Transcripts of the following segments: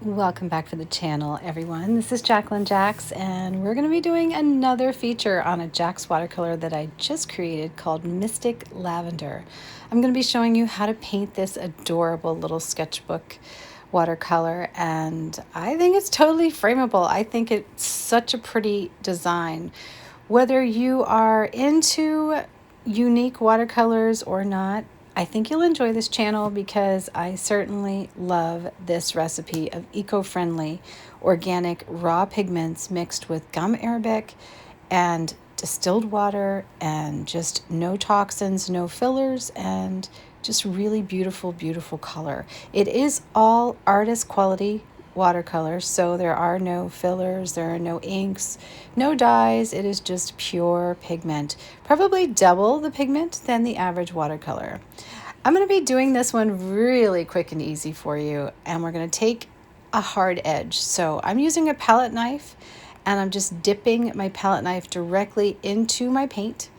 Welcome back to the channel, everyone. This is Jacqueline Jax, and we're going to be doing another feature on a Jax watercolor that I just created called Mystic Lavender. I'm going to be showing you how to paint this adorable little sketchbook watercolor, and I think it's totally frameable. I think it's such a pretty design. Whether you are into unique watercolors or not, I think you'll enjoy this channel because I certainly love this recipe of eco-friendly organic raw pigments mixed with gum arabic and distilled water and just no toxins, no fillers, and just really beautiful, beautiful color. It is all artist quality watercolors, so there are no fillers, there are no inks, no dyes. It is just pure pigment, probably double the pigment than the average watercolor. I'm going to be doing this one really quick and easy for you, and we're going to take a hard edge. So I'm using a palette knife, and I'm just dipping my palette knife directly into my paint.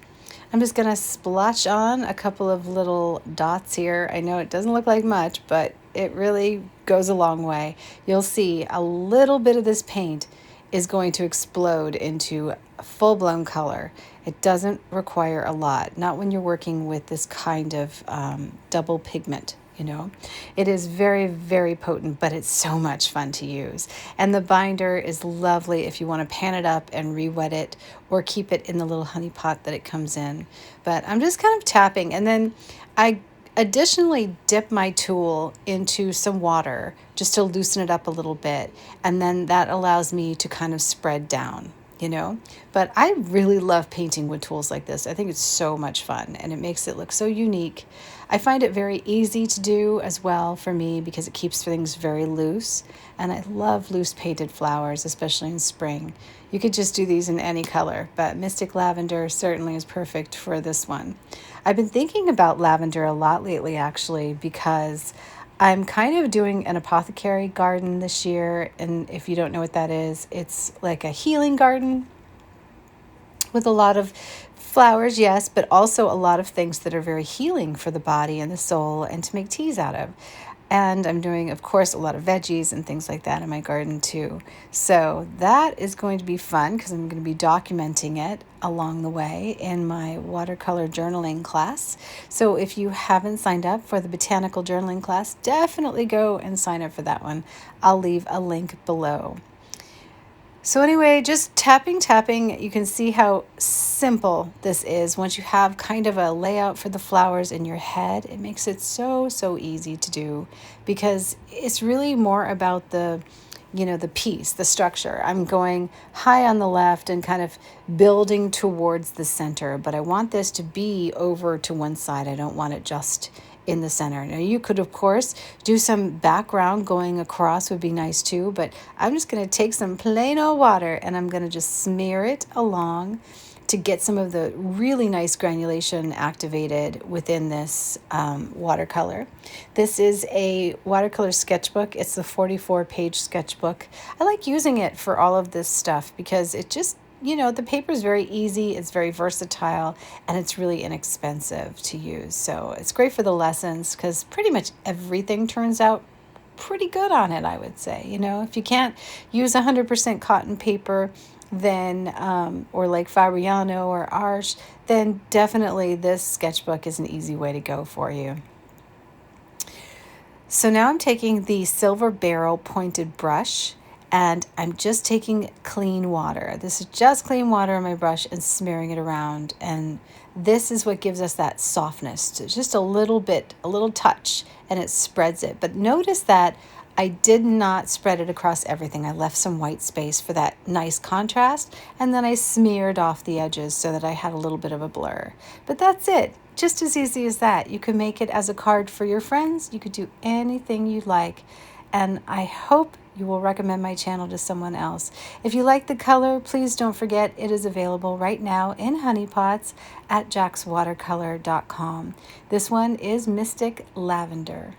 I'm just going to splotch on a couple of little dots here. I know it doesn't look like much, but it really goes a long way. You'll see a little bit of this paint is going to explode into a full-blown color. It doesn't require a lot, not when you're working with this kind of double pigment. It is very, very potent, but it's so much fun to use. And the binder is lovely if you want to pan it up and re-wet it or keep it in the little honey pot that it comes in. But I'm just kind of tapping, and then I additionally dip my tool into some water just to loosen it up a little bit, and then that allows me to kind of spread down. But I really love painting with tools like this. I think it's so much fun, and it makes it look so unique. I find it very easy to do as well for me because it keeps things very loose, and I love loose painted flowers, especially in spring. You could just do these in any color, but Mystic Lavender certainly is perfect for this one. I've been thinking about lavender a lot lately, actually, because I'm kind of doing an apothecary garden this year, and if you don't know what that is, it's like a healing garden with a lot of flowers, yes, but also a lot of things that are very healing for the body and the soul and to make teas out of. And I'm doing, of course, a lot of veggies and things like that in my garden too. So that is going to be fun because I'm going to be documenting it along the way in my watercolor journaling class. So if you haven't signed up for the Botanical Journaling class, definitely go and sign up for that one. I'll leave a link below. So anyway, just tapping, you can see how simple this is. Once you have kind of a layout for the flowers in your head, it makes it so, so easy to do because it's really more about the piece, the structure. I'm going high on the left and kind of building towards the center, but I want this to be over to one side. I don't want it just in the center. Now you could, of course, do some background going across would be nice too, but I'm just going to take some plain old water and I'm going to just smear it along to get some of the really nice granulation activated within this watercolor. This is a watercolor sketchbook. It's the 44-page sketchbook. I like using it for all of this stuff because it just, the paper is very easy, it's very versatile, and it's really inexpensive to use. So it's great for the lessons because pretty much everything turns out pretty good on it, I would say. If you can't use 100% cotton paper, then or like Fabriano or Arches, then definitely this sketchbook is an easy way to go for you. So now I'm taking the silver barrel pointed brush and I'm just taking clean water. This is just clean water on my brush and smearing it around, and this is what gives us that softness. It's just a little bit, a little touch, and it spreads it. But notice that I did not spread it across everything. I left some white space for that nice contrast, and then I smeared off the edges so that I had a little bit of a blur. But that's it. Just as easy as that. You can make it as a card for your friends. You could do anything you like. And I hope you will recommend my channel to someone else. If you like the color, please don't forget it is available right now in honey pots at jaxwatercolor.com. This one is Mystic Lavender.